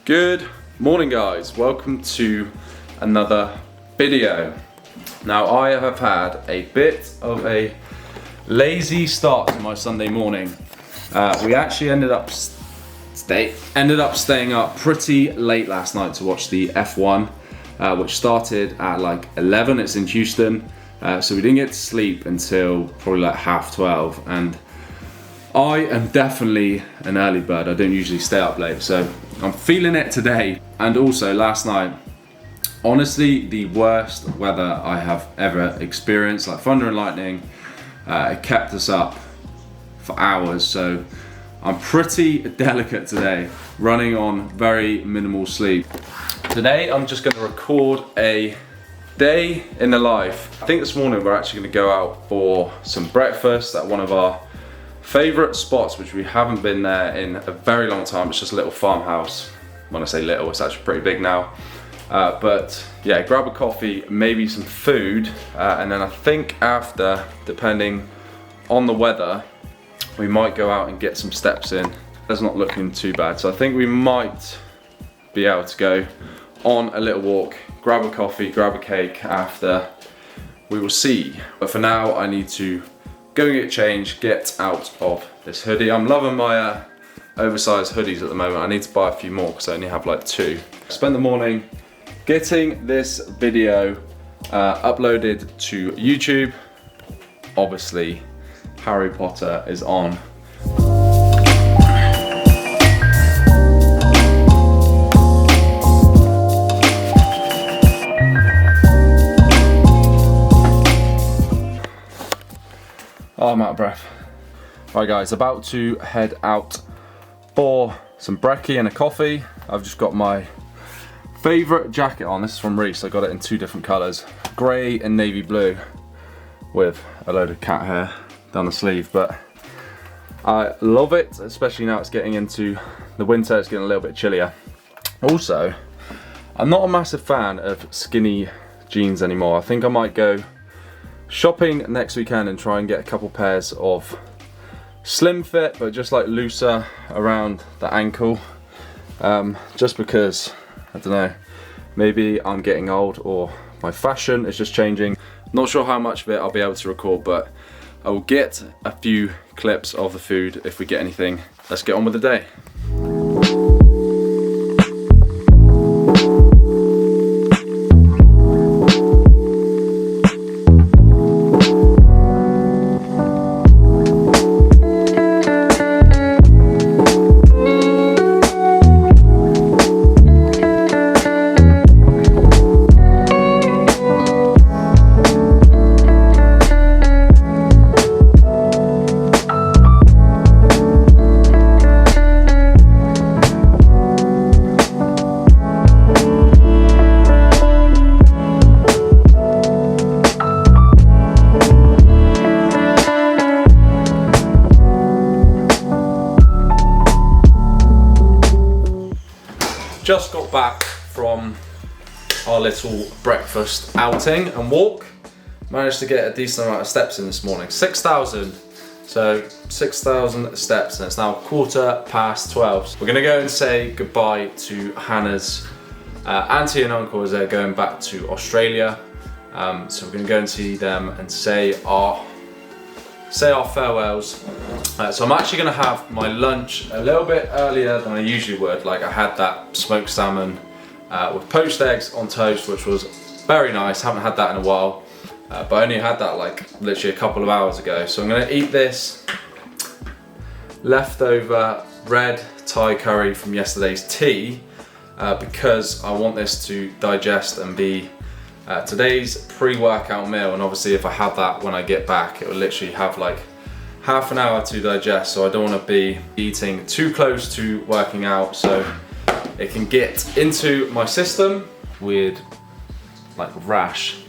Good morning guys, welcome to another video. Now I have had a bit of a lazy start to my Sunday morning. We actually ended up staying up pretty late last night to watch the F1, which started at like 11. It's in Houston, so we didn't get to sleep until probably like 12:30, and I am definitely an early bird. I don't usually stay up late, so I'm feeling it today. And also last night, honestly, the worst weather I have ever experienced, like thunder and lightning. It kept us up for hours, so I'm pretty delicate today, running on very minimal sleep. Today I'm just going to record a day in the life. I think this morning we're actually going to go out for some breakfast at one of our favourite spots, which we haven't been there in a very long time. It's just a little farmhouse. When I say little, it's actually pretty big now. But yeah, grab a coffee, maybe some food, and then I think after, depending on the weather, we might go out and get some steps in. That's not looking too bad. So I think we might be able to go on a little walk, grab a coffee, grab a cake after. We will see. But for now, I need to go and get changed, get out of this hoodie. I'm loving my oversized hoodies at the moment. I need to buy a few more because I only have like 2. Spent the morning getting this video uploaded to YouTube. Obviously, Harry Potter is on. Oh, I'm out of breath. Right guys, about to head out for some brekkie and a coffee. I've just got my favourite jacket on. This is from Reese. I got it in 2 different colours, grey and navy blue, with a load of cat hair down the sleeve. But I love it, especially now it's getting into the winter. It's getting a little bit chillier. Also, I'm not a massive fan of skinny jeans anymore. I think I might go shopping next weekend and try and get a couple pairs of slim fit, but just like looser around the ankle, just because, I don't know, maybe I'm getting old or my fashion is just changing. Not sure how much of it I'll be able to record, but I will get a few clips of the food if we get anything. Let's get on with the day. Just got back from our little breakfast outing and walk. Managed to get a decent amount of steps in this morning. 6,000. So 6,000 steps, and it's now 12:15. We're gonna go and say goodbye to Hannah's auntie and uncle as they're going back to Australia. So we're gonna go and see them and say our farewells. So I'm actually gonna have my lunch a little bit earlier than I usually would. Like, I had that smoked salmon with poached eggs on toast, which was very nice. Haven't had that in a while, but I only had that like literally a couple of hours ago. So I'm gonna eat this leftover red Thai curry from yesterday's tea because I want this to digest and be today's pre-workout meal. And obviously if I have that when I get back, it will literally have like half an hour to digest, so I don't want to be eating too close to working out, so it can get into my system. Weird like rash.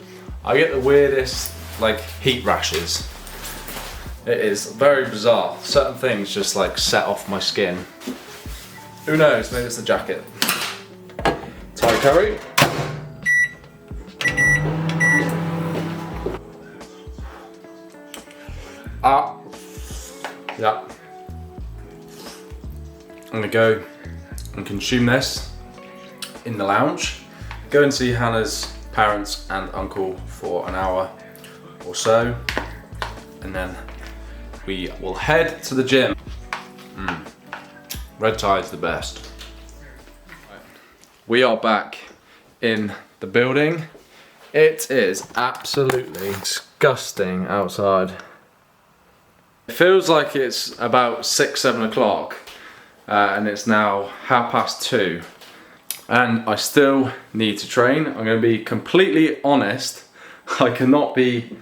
I get the weirdest like heat rashes. It is very bizarre. Certain things just like set off my skin. Who knows, maybe it's the jacket. Thai curry. Yeah. I'm gonna go and consume this in the lounge, go and see Hannah's parents and uncle for an hour or so, and then we will head to the gym. Red tie's the best. We are back in the building. It is absolutely disgusting outside. It feels like it's about 6, 7 o'clock and it's now 2:30 and I still need to train. I'm going to be completely honest, I cannot be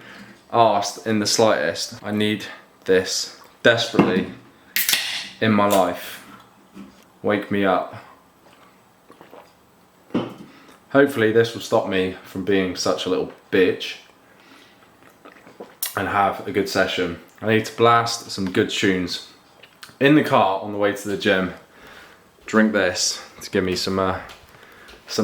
arsed in the slightest. I need this desperately in my life. Wake me up. Hopefully this will stop me from being such a little bitch and have a good session. I need to blast some good tunes in the car on the way to the gym. Drink this to give me some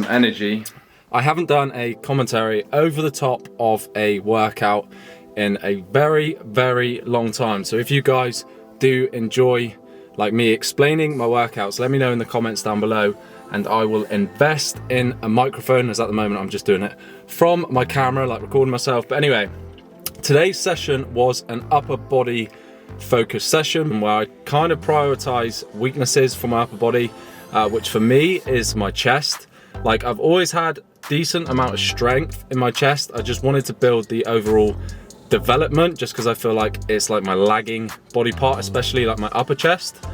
energy. I haven't done a commentary over the top of a workout in a very, very long time. So if you guys do enjoy like me explaining my workouts, let me know in the comments down below and I will invest in a microphone, as at the moment I'm just doing it from my camera, like recording myself. But anyway, today's session was an upper body focused session where I kind of prioritize weaknesses for my upper body, which for me is my chest. Like, I've always had decent amount of strength in my chest. I just wanted to build the overall development just because I feel like it's like my lagging body part, especially like my upper chest.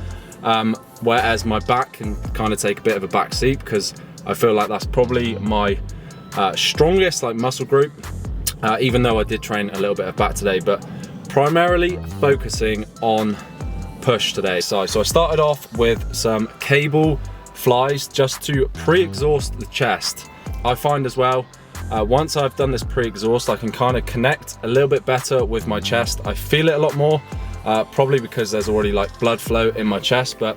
Whereas my back can kind of take a bit of a back seat because I feel like that's probably my strongest like muscle group, even though I did train a little bit of back today, but primarily focusing on push today. So I started off with some cable flies just to pre-exhaust the chest. I find as well, once I've done this pre-exhaust, I can kind of connect a little bit better with my chest. I feel it a lot more, probably because there's already like blood flow in my chest, but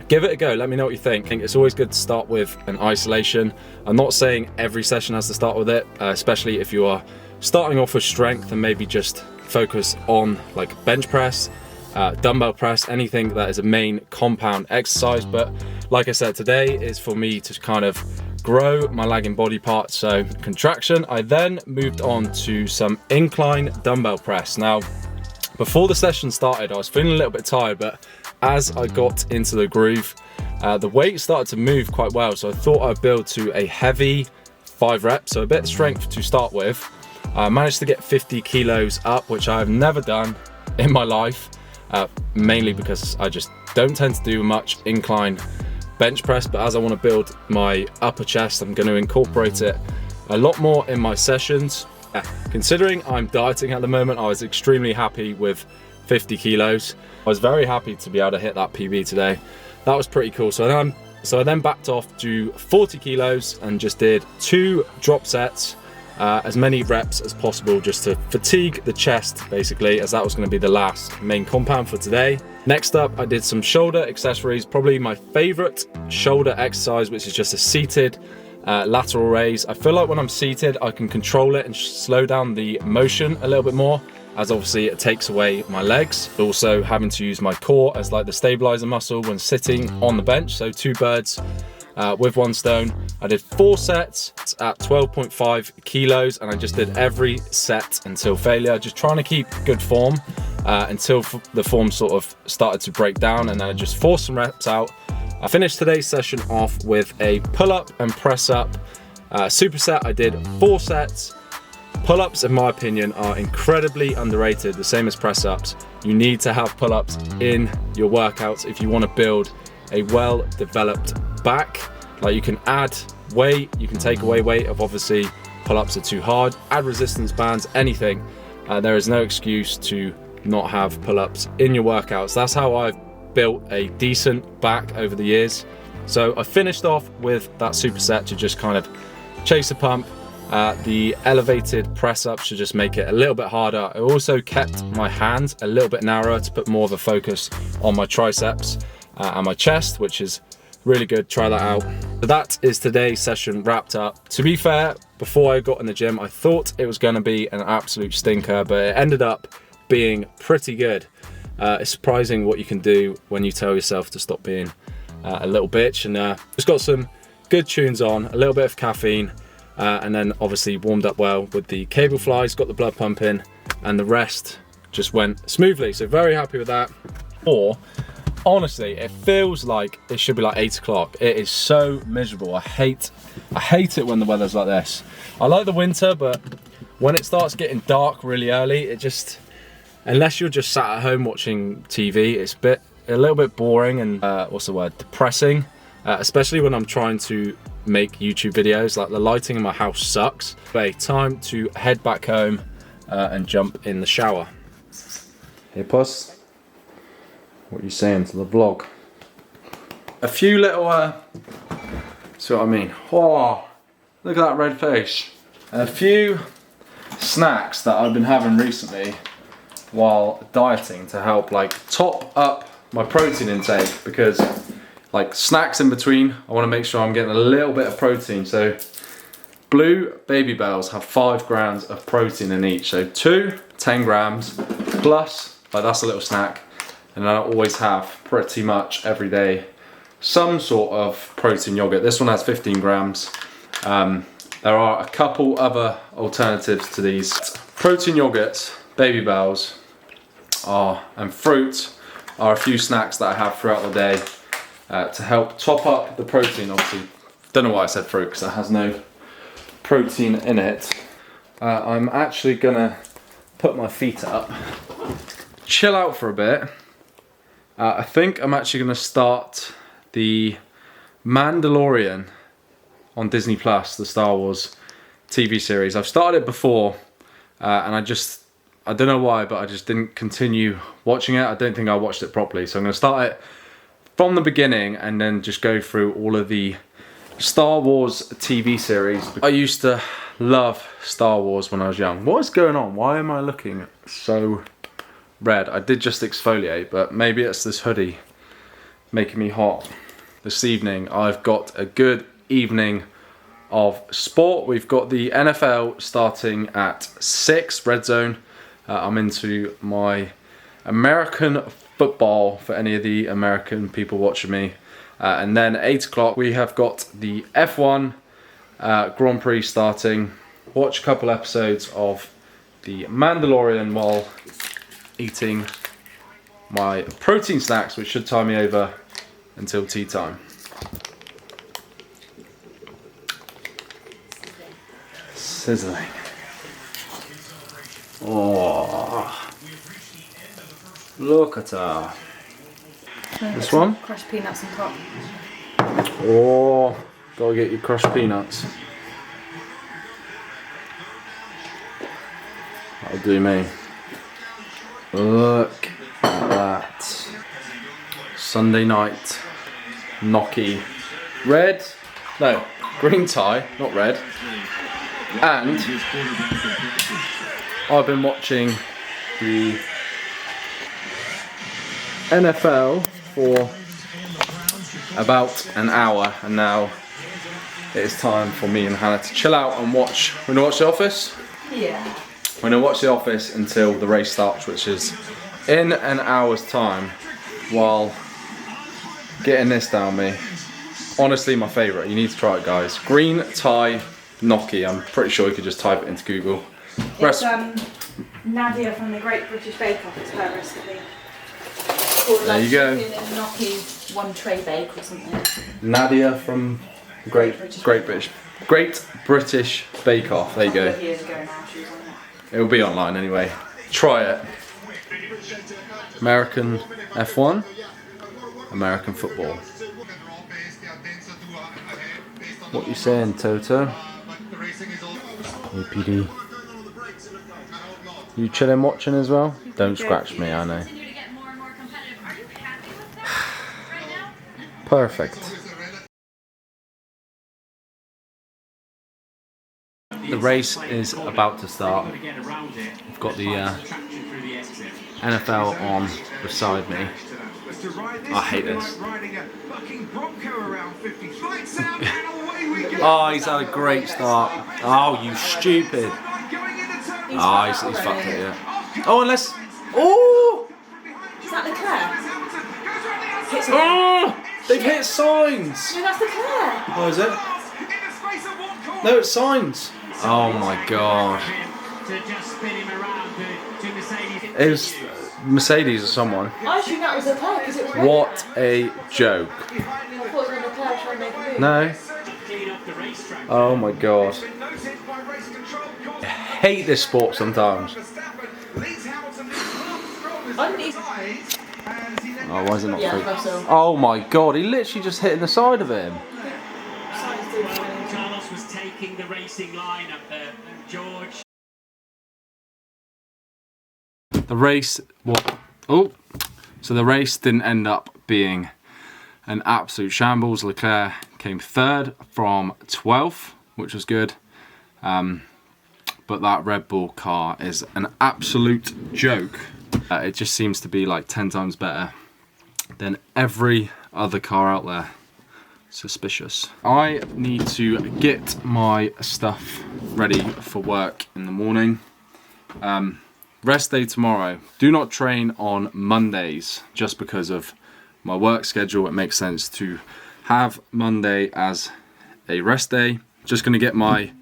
give it a go. Let me know what you think. It's always good to start with an isolation. I'm not saying every session has to start with it, especially if you are starting off with strength and maybe just focus on like bench press, dumbbell press, anything that is a main compound exercise. But like I said, today is for me to kind of grow my lagging body part. So contraction. I then moved on to some incline dumbbell press. Now, before the session started, I was feeling a little bit tired, but as I got into the groove, the weight started to move quite well. So I thought I'd build to a heavy 5 reps, so a bit of strength to start with. I managed to get 50 kilos up, which I have never done in my life, mainly because I just don't tend to do much incline bench press. But as I want to build my upper chest, I'm going to incorporate it a lot more in my sessions. Considering I'm dieting at the moment, I was extremely happy with 50 kilos. I was very happy to be able to hit that PB today. That was pretty cool. So I then backed off to 40 kilos and just did 2 drop sets, as many reps as possible, just to fatigue the chest basically, as that was going to be the last main compound for today. Next up, I did some shoulder accessories, probably my favorite shoulder exercise, which is just a seated lateral raise. I feel like when I'm seated, I can control it and slow down the motion a little bit more, as obviously it takes away my legs. Also having to use my core as like the stabilizer muscle when sitting on the bench. So 2 birds with 1 stone. I did 4 sets at 12.5 kilos and I just did every set until failure, just trying to keep good form until the form sort of started to break down, and then I just forced some reps out. I finished today's session off with a pull-up and press-up superset. I did 4 sets. Pull-ups, in my opinion, are incredibly underrated, the same as press-ups. You need to have pull-ups in your workouts if you want to build a well-developed back. Like, you can add weight, you can take away weight if obviously pull-ups are too hard, add resistance bands, anything. There is no excuse to not have pull-ups in your workouts. That's how I've built a decent back over the years. So I finished off with that superset to just kind of chase a pump. The elevated press ups to just make it a little bit harder. I also kept my hands a little bit narrower to put more of a focus on my triceps and my chest, which is really good. Try that out. So that is today's session wrapped up. To be fair, before I got in the gym, I thought it was going to be an absolute stinker, but it ended up being pretty good. It's surprising what you can do when you tell yourself to stop being a little bitch. And just got some good tunes on, a little bit of caffeine, and then obviously warmed up well with the cable flies, got the blood pumping, and the rest just went smoothly. So very happy with that. Or honestly, it feels like it should be like 8 o'clock. It is so miserable. I hate it when the weather's like this. I like the winter, but when it starts getting dark really early, it just, unless you're just sat at home watching TV, it's a little bit boring and depressing. Especially when I'm trying to make YouTube videos. Like, the lighting in my house sucks. But time to head back home and jump in the shower. Hey Puss, what are you saying to the vlog? A few little, see what I mean? Oh, look at that red face. A few snacks that I've been having recently while dieting to help like top up my protein intake, because like snacks in between, I want to make sure I'm getting a little bit of protein. So blue Baby Bells have 5 grams of protein in each, so 10 grams plus, like that's a little snack. And I always have pretty much every day some sort of protein yogurt. This one has 15 grams. There are a couple other alternatives to these. Protein yogurts, Baby Bells, and fruit are a few snacks that I have throughout the day to help top up the protein. Obviously, don't know why I said fruit, because it has no protein in it. I'm actually gonna put my feet up, chill out for a bit. I think I'm actually gonna start the Mandalorian on Disney Plus, the Star Wars TV series. I've started it before, and I don't know why, but I just didn't continue watching it. I don't think I watched it properly, so I'm gonna start it from the beginning and then just go through all of the Star Wars TV series. I used to love Star Wars when I was young. What is going on? Why am I looking so red? I did just exfoliate, but maybe it's this hoodie making me hot. This evening I've got a good evening of sport. We've got the NFL starting at 6, Red Zone. I'm into my American football for any of the American people watching me. And then 8 o'clock we have got the F1 Grand Prix starting. Watch a couple episodes of the Mandalorian while eating my protein snacks, which should tie me over until tea time. Sizzling. Oh, look at her. This one? Crushed peanuts on top. Oh, gotta get your crushed peanuts. That'll do me. Look at that. Sunday night gnocchi. Red? No, green tie, not red. And I've been watching the NFL for about an hour, and now it is time for me and Hannah to chill out and watch. We're gonna watch The Office? Yeah. We're gonna watch The Office until the race starts, which is in an hour's time, while getting this down me. Honestly, my favourite. You need to try it, guys. Green tie gnocchi. I'm pretty sure you could just type it into Google. It's Nadia from the Great British Bake Off. It's her recipe. Or there you go. Gnocchi, one tray bake or something. Nadia from Great British Bake Off. There you go. Years ago now, she was on it. It'll be online anyway. Try it. American F1, American football. What you saying, Toto? Hey, PD. You chilling watching as well? Don't scratch me, I know. Perfect. The race is about to start. We've got the NFL on beside me. I hate this. Oh, he's had a great start. Oh, you stupid. Oh, he's fucked it, yeah. Oh, unless... Oh! Is that Leclerc? Oh! They've hit signs! No, that's Leclerc. Oh, is it? No, it's signs. Oh my god. It was Mercedes or someone. I assume that was Leclerc because it was red. What a joke. I thought it was Leclerc trying to make a move. No. Oh my god. I hate this sport sometimes. I didn't even... Oh, why is it not Yeah, free? Russell. Oh my god, he literally just hit in the side of him. Carlos was taking the racing line up there, and George. The race, what? Oh, so the race didn't end up being an absolute shambles. Leclerc came third from 12th, which was good. But that Red Bull car is an absolute joke. It just seems to be like 10 times better than every other car out there. Suspicious. I need to get my stuff ready for work in the morning. Rest day tomorrow. Do not train on Mondays just because of my work schedule. It makes sense to have Monday as a rest day. Just going to get my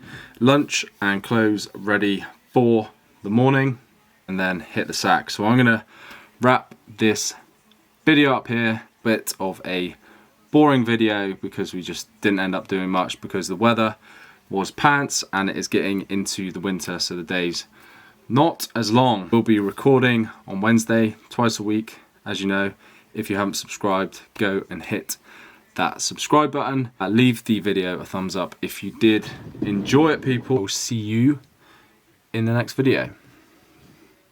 lunch and clothes ready for the morning and then hit the sack. So I'm going to wrap this video up here. Bit of a boring video because we just didn't end up doing much because the weather was pants and it is getting into the winter, so the days not as long. We'll be recording on Wednesday twice a week, as you know. If you haven't subscribed, go and hit that subscribe button. Leave the video a thumbs up if you did enjoy it, people. I'll see you in the next video.